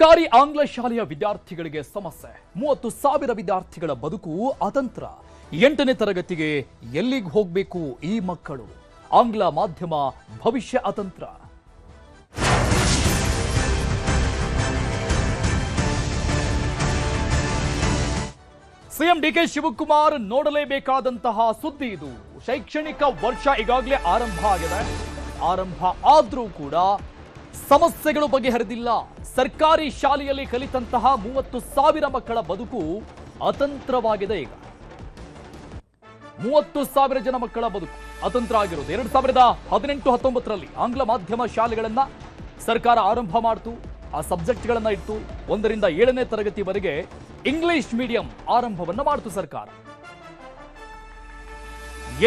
ಸರ್ಕಾರಿ ಆಂಗ್ಲ ಶಾಲೆಯ ವಿದ್ಯಾರ್ಥಿಗಳಿಗೆ ಸಮಸ್ಯೆ. 30,000 ವಿದ್ಯಾರ್ಥಿಗಳ ಬದುಕು ಅತಂತ್ರ. 8ನೇ ತರಗತಿಗೆ ಎಲ್ಲಿಗೆ ಹೋಗಬೇಕು ಈ ಮಕ್ಕಳು? ಆಂಗ್ಲ ಮಾಧ್ಯಮ ಭವಿಷ್ಯ ಅತಂತ್ರ. ಸಿಎಂ ಡಿಕೆ ಶಿವಕುಮಾರ್ ನೋಡಲೇಬೇಕಾದಂತಹ ಸುದ್ದಿ ಇದು. ಶೈಕ್ಷಣಿಕ ವರ್ಷ ಈಗಾಗಲೇ ಆರಂಭ ಆಗಿದೆ. ಆರಂಭ ಆದ್ರೂ ಕೂಡ ಸಮಸ್ಯೆಗಳು ಬಗೆಹರಿದಿಲ್ಲ. ಸರ್ಕಾರಿ ಶಾಲೆಯಲ್ಲಿ ಕಲಿತಂತಹ 30,000 ಮಕ್ಕಳ ಬದುಕು ಅತಂತ್ರವಾಗಿದೆ. ಈಗ 30,000 ಜನ ಮಕ್ಕಳ ಬದುಕು ಅತಂತ್ರ ಆಗಿರೋದು. 2018-19ರಲ್ಲಿ ಆಂಗ್ಲ ಮಾಧ್ಯಮ ಶಾಲೆಗಳನ್ನ ಸರ್ಕಾರ ಆರಂಭ ಮಾಡ್ತು. ಆ ಸಬ್ಜೆಕ್ಟ್ಗಳನ್ನ ಇಟ್ಟು 1ರಿಂದ 7ನೇ ತರಗತಿವರೆಗೆ ಇಂಗ್ಲಿಷ್ ಮೀಡಿಯಂ ಆರಂಭವನ್ನ ಮಾಡ್ತು ಸರ್ಕಾರ.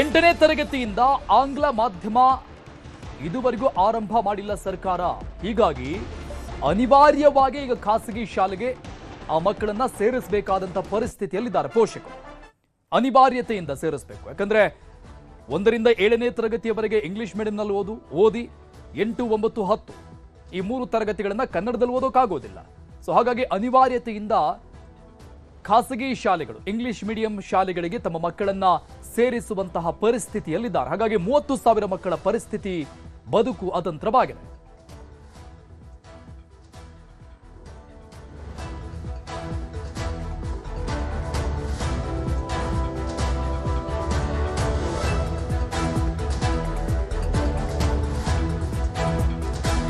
8ನೇ ತರಗತಿಯಿಂದ ಆಂಗ್ಲ ಮಾಧ್ಯಮ ಇದುವರೆಗೂ ಆರಂಭ ಮಾಡಿಲ್ಲ ಸರ್ಕಾರ. ಹೀಗಾಗಿ ಅನಿವಾರ್ಯವಾಗಿ ಈಗ ಖಾಸಗಿ ಶಾಲೆಗೆ ಆ ಮಕ್ಕಳನ್ನ ಸೇರಿಸಬೇಕಾದಂತ ಪರಿಸ್ಥಿತಿಯಲ್ಲಿದ್ದಾರೆ ಪೋಷಕರು. ಅನಿವಾರ್ಯತೆಯಿಂದ ಸೇರಿಸಬೇಕು. ಯಾಕಂದ್ರೆ 1ರಿಂದ 7ನೇ ತರಗತಿಯವರೆಗೆ ಇಂಗ್ಲಿಷ್ ಮೀಡಿಯಂನಲ್ಲಿ ಓದಿ 8, 9, 10 ಈ 3 ತರಗತಿಗಳನ್ನ ಕನ್ನಡದಲ್ಲಿ ಓದೋಕ್ಕಾಗೋದಿಲ್ಲ. ಸೊ ಹಾಗಾಗಿ ಅನಿವಾರ್ಯತೆಯಿಂದ ಖಾಸಗಿ ಶಾಲೆಗಳು ಇಂಗ್ಲಿಷ್ ಮೀಡಿಯಂ ಶಾಲೆಗಳಿಗೆ ತಮ್ಮ ಮಕ್ಕಳನ್ನ ಸೇರಿಸುವಂತಹ ಪರಿಸ್ಥಿತಿಯಲ್ಲಿದ್ದಾರೆ. ಹಾಗಾಗಿ 30,000 ಮಕ್ಕಳ ಪರಿಸ್ಥಿತಿ ಬದುಕು ಅತಂತ್ರವಾಗಿದೆ.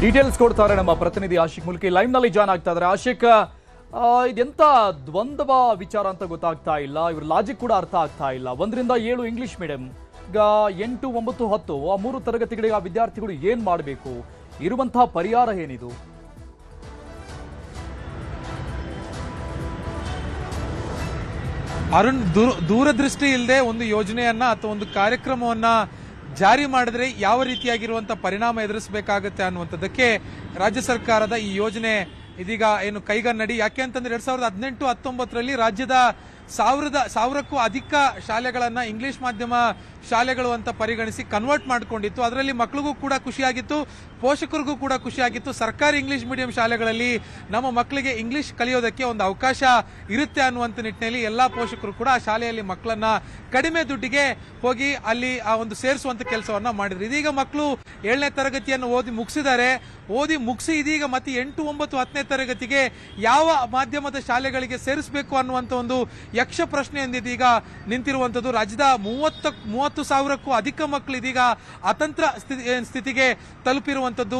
ಡೀಟೇಲ್ಸ್ ಕೊಡ್ತಾರೆ ನಮ್ಮ ಪ್ರತಿನಿಧಿ ಆಶಿಕ್ ಮುಲ್ಕಿ. ಲೈವ್ ನಲ್ಲಿ ಜಾಯ್ನ್ ಆಗ್ತಾ ಇದ್ದಾರೆ. ಆಶಿಕ್, ಇದೆಂತ ದ್ವಂದ್ವ ವಿಚಾರ ಅಂತ ಗೊತ್ತಾಗ್ತಾ ಇಲ್ಲ. ಇವ್ರ ಲಾಜಿಕ್ ಕೂಡ ಅರ್ಥ ಆಗ್ತಾ ಇಲ್ಲ. 1ರಿಂದ 7 ಇಂಗ್ಲಿಷ್ ಮೀಡಿಯಂ, ಈಗ 8, 9, 10 ಆ 3 ತರಗತಿಗಳಿಗೆ ಆ ವಿದ್ಯಾರ್ಥಿಗಳು ಏನ್ ಮಾಡಬೇಕು? ಇರುವಂತಹ ಪರಿಹಾರ ಏನಿದು? ಅರುಣ್, ದೂರದೃಷ್ಟಿ ಇಲ್ಲದೆ ಒಂದು ಯೋಜನೆಯನ್ನ ಅಥವಾ ಒಂದು ಕಾರ್ಯಕ್ರಮವನ್ನ ಜಾರಿ ಮಾಡಿದ್ರೆ ಯಾವ ರೀತಿಯಾಗಿರುವಂತ ಪರಿಣಾಮ ಎದುರಿಸಬೇಕಾಗುತ್ತೆ ಅನ್ನುವಂಥದ್ದಕ್ಕೆ ರಾಜ್ಯ ಸರ್ಕಾರದ ಈ ಯೋಜನೆ ಇದೀಗ ಏನು ಕೈಗನ್ನಡಿ. ಯಾಕೆ ಅಂತಂದ್ರೆ 2018-19ರಲ್ಲಿ ರಾಜ್ಯದ 1,000ಕ್ಕೂ ಅಧಿಕ ಶಾಲೆಗಳನ್ನ ಇಂಗ್ಲಿಷ್ ಮಾಧ್ಯಮ ಶಾಲೆಗಳು ಅಂತ ಪರಿಗಣಿಸಿ ಕನ್ವರ್ಟ್ ಮಾಡ್ಕೊಂಡಿತ್ತು. ಅದರಲ್ಲಿ ಮಕ್ಕಳಿಗೂ ಕೂಡ ಖುಷಿಯಾಗಿತ್ತು, ಪೋಷಕರಿಗೂ ಕೂಡ ಖುಷಿಯಾಗಿತ್ತು. ಸರ್ಕಾರಿ ಇಂಗ್ಲಿಷ್ ಮೀಡಿಯಂ ಶಾಲೆಗಳಲ್ಲಿ ನಮ್ಮ ಮಕ್ಕಳಿಗೆ ಇಂಗ್ಲಿಷ್ ಕಲಿಯೋದಕ್ಕೆ ಒಂದು ಅವಕಾಶ ಇರುತ್ತೆ ಅನ್ನುವಂಥ ನಿಟ್ಟಿನಲ್ಲಿ ಎಲ್ಲಾ ಪೋಷಕರು ಕೂಡ ಆ ಶಾಲೆಯಲ್ಲಿ ಮಕ್ಕಳನ್ನ ಕಡಿಮೆ ದುಡ್ಡಿಗೆ ಹೋಗಿ ಅಲ್ಲಿ ಆ ಒಂದು ಸೇರಿಸುವಂತ ಕೆಲಸವನ್ನ ಮಾಡಿದ್ರು. ಇದೀಗ ಮಕ್ಕಳು 7ನೇ ತರಗತಿಯನ್ನು ಓದಿ ಮುಗಿಸಿ ಇದೀಗ ಮತ್ತೆ 8, 9, 10ನೇ ತರಗತಿಗೆ ಯಾವ ಮಾಧ್ಯಮದ ಶಾಲೆಗಳಿಗೆ ಸೇರಿಸಬೇಕು ಅನ್ನುವಂತ ಒಂದು ಯಕ್ಷ ಪ್ರಶ್ನೆ ಎಂದಿದೀಗ ನಿಂತಿರುವಂತದ್ದು. ರಾಜ್ಯದ 30,000ಕ್ಕೂ ಅಧಿಕ ಮಕ್ಕಳು ಇದೀಗ ಅತಂತ್ರ ಸ್ಥಿತಿಗೆ ತಲುಪಿರುವಂತದ್ದು.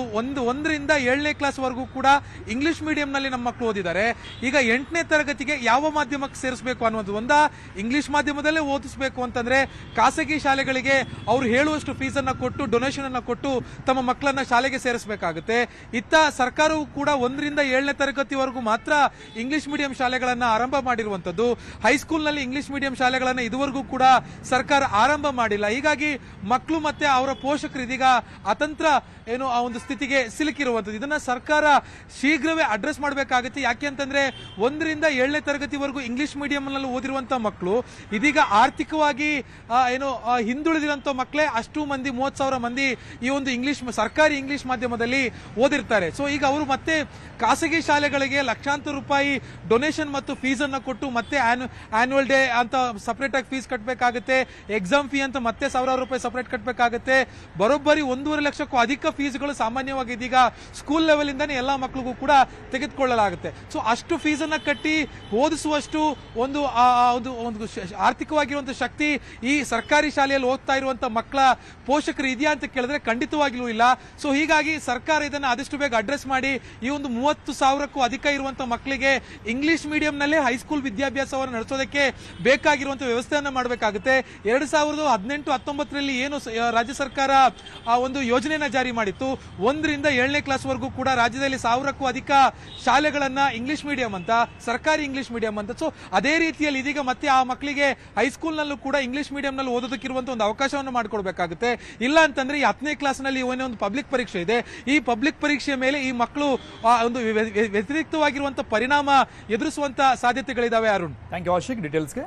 1ರಿಂದ 7ನೇ ಕ್ಲಾಸ್ ವರೆಗೂ ಕೂಡ ಇಂಗ್ಲಿಷ್ ಮೀಡಿಯಂನಲ್ಲಿ ನಮ್ಮ ಮಕ್ಕಳು ಓದಿದ್ದಾರೆ. ಈಗ 8ನೇ ತರಗತಿಗೆ ಯಾವ ಮಾಧ್ಯಮಕ್ಕೆ ಸೇರಿಸಬೇಕು ಅನ್ನುವಂಥದ್ದು. ಇಂಗ್ಲಿಷ್ ಮಾಧ್ಯಮದಲ್ಲೇ ಓದಿಸಬೇಕು ಅಂತಂದ್ರೆ ಖಾಸಗಿ ಶಾಲೆಗಳಿಗೆ ಅವರು ಹೇಳುವಷ್ಟು ಫೀಸನ್ನ ಕೊಟ್ಟು, ಡೊನೇಷನ್ ಅನ್ನ ಕೊಟ್ಟು ತಮ್ಮ ಮಕ್ಕಳನ್ನ ಶಾಲೆಗೆ ಸೇರಿಸಬೇಕಾಗುತ್ತೆ. ಇತ್ತ ಸರ್ಕಾರವು ಕೂಡ 1ರಿಂದ 7ನೇ ತರಗತಿವರೆಗೂ ಮಾತ್ರ ಇಂಗ್ಲಿಷ್ ಮೀಡಿಯಂ ಶಾಲೆಗಳನ್ನ ಆರಂಭ ಮಾಡಿರುವಂತದ್ದು. ಹೈಸ್ಕೂಲ್ನಲ್ಲಿ ಇಂಗ್ಲಿಷ್ ಮೀಡಿಯಂ ಶಾಲೆಗಳನ್ನ ಇದುವರೆಗೂ ಕೂಡ ಸರ್ಕಾರ ಆರಂಭ ಮಾಡಿಲ್ಲ. ಹೀಗಾಗಿ ಮಕ್ಕಳು ಮತ್ತೆ ಅವರ ಪೋಷಕರು ಇದೀಗ ಅತಂತ್ರ ಆ ಒಂದು ಸ್ಥಿತಿಗೆ ಸಿಲುಕಿರುವಂತದ್ದು. ಇದನ್ನ ಸರ್ಕಾರ ಶೀಘ್ರವೇ ಅಡ್ರೆಸ್ ಮಾಡಬೇಕಾಗುತ್ತೆ. ಯಾಕೆ ಅಂತಂದ್ರೆ 1ರಿಂದ 7ನೇ ತರಗತಿವರೆಗೂ ಇಂಗ್ಲಿಷ್ ಮೀಡಿಯಂ ನಲ್ಲಿ ಓದಿರುವಂತಹ ಮಕ್ಕಳು ಇದೀಗ ಆರ್ಥಿಕವಾಗಿ ಹಿಂದುಳಿದಿರುವಂತ ಮಕ್ಕಳೇ ಅಷ್ಟು ಮಂದಿ, 30,000 ಮಂದಿ ಈ ಒಂದು ಸರ್ಕಾರಿ ಇಂಗ್ಲಿಷ್ ಮಾಧ್ಯಮದಲ್ಲಿ ಓದಿರ್ತಾರೆ. ಸೊ ಈಗ ಅವರು ಮತ್ತೆ ಖಾಸಗಿ ಶಾಲೆಗಳಿಗೆ ಲಕ್ಷಾಂತರ ರೂಪಾಯಿ ಡೊನೇಷನ್ ಮತ್ತು ಫೀಸ್ ಅನ್ನ ಕೊಟ್ಟು ಮತ್ತೆ ಆನ್ಯುವಲ್ ಡೇ ಅಂತ ಸಪರೇಟ್ ಆಗಿ ಫೀಸ್ ಕಟ್ಟಬೇಕಾಗುತ್ತೆ. ಎಕ್ಸಾಮ್ ಫೀ ಅಂತ ಮತ್ತೆ 1,000 ರೂಪಾಯಿ ಸಪರೇಟ್ ಕಟ್ಟಬೇಕಾಗುತ್ತೆ. ಬರೋಬ್ಬರಿ 1.5 ಲಕ್ಷಕ್ಕೂ ಅಧಿಕ ಫೀಸ್ಗಳು ಸಾಮಾನ್ಯವಾಗಿ ಇದೀಗ ಸ್ಕೂಲ್ ಲೆವೆಲ್ ಇಂದಾನೆ ಎಲ್ಲಾ ಮಕ್ಕಳಿಗೂ ಕೂಡ ತೆಗೆದುಕೊಳ್ಳಲಾಗುತ್ತೆ. ಸೊ ಅಷ್ಟು ಫೀಸ್ ಅನ್ನ ಕಟ್ಟಿ ಓದಿಸುವಷ್ಟು ಒಂದು ಆರ್ಥಿಕವಾಗಿರುವಂತಹ ಶಕ್ತಿ ಈ ಸರ್ಕಾರಿ ಶಾಲೆಯಲ್ಲಿ ಓದ್ತಾ ಇರುವಂತಹ ಮಕ್ಕಳ ಪೋಷಕರು ಇದೆಯಾ ಅಂತ ಕೇಳಿದ್ರೆ ಖಂಡಿತವಾಗಿಯೂ ಇಲ್ಲ. ಸೊ ಹೀಗಾಗಿ ಸರ್ಕಾರ ಇದನ್ನ ಆದಷ್ಟು ಬೇಗ ಅಡ್ರೆಸ್ ಮಾಡಿ ಈ ಒಂದು 30,000ಕ್ಕೂ ಅಧಿಕ ಇರುವಂತಹ ಮಕ್ಕಳಿಗೆ ಇಂಗ್ಲಿಷ್ ಮೀಡಿಯಂನಲ್ಲೇ ಹೈಸ್ಕೂಲ್ ವಿದ್ಯಾಭ್ಯಾಸವನ್ನು ನಡೆಸೋದಕ್ಕೆ ಬೇಕಾಗಿರುವಂತಹ ವ್ಯವಸ್ಥೆಯನ್ನ ಮಾಡಬೇಕಾಗುತ್ತೆ. 2018-19ರಲ್ಲಿ ಏನು ರಾಜ್ಯ ಸರ್ಕಾರ ಆ ಒಂದು ಯೋಜನೆಯನ್ನ ಜಾರಿ ಮಾಡಿತ್ತು, 1ರಿಂದ 7ನೇ ಕ್ಲಾಸ್ ವರೆಗೂ ಕೂಡ ರಾಜ್ಯದಲ್ಲಿ 1,000ಕ್ಕೂ ಅಧಿಕ ಶಾಲೆಗಳನ್ನ ಇಂಗ್ಲಿಷ್ ಮೀಡಿಯಂ ಅಂತ, ಸರ್ಕಾರಿ ಇಂಗ್ಲಿಷ್ ಮೀಡಿಯಂ ಅಂತ. ಸೊ ಅದೇ ರೀತಿಯಲ್ಲಿ ಇದೀಗ ಮತ್ತೆ ಆ ಮಕ್ಕಳಿಗೆ ಹೈಸ್ಕೂಲ್ ನಲ್ಲೂ ಕೂಡ ಇಂಗ್ಲಿಷ್ ಮೀಡಿಯಂ ನಲ್ಲಿ ಓದೋದಕ್ಕಿರುವಂತಹ ಒಂದು ಅವಕಾಶವನ್ನು ಮಾಡಿಕೊಡ್ಬೇಕಾಗುತ್ತೆ. ಇಲ್ಲ ಅಂತಂದ್ರೆ ಈ 10ನೇ ಕ್ಲಾಸ್ ನಲ್ಲಿ ಒಂದು ಪಬ್ಲಿಕ್ ಪರೀಕ್ಷೆ ಇದೆ. ಈ ಪಬ್ಲಿಕ್ ಪರೀಕ್ಷೆ ಮೇಲೆ ಈ ಮಕ್ಕಳು ಒಂದು ವ್ಯತಿರಿಕ್ತವಾಗಿರುವಂತಹ ಪರಿಣಾಮ ಎದುರಿಸುವಂತ ಸಾಧ್ಯತೆಗಳಿದಾವೆ. Arun, thank you Ashik ಡೀಟೇಲ್ಸ್ಗೆ.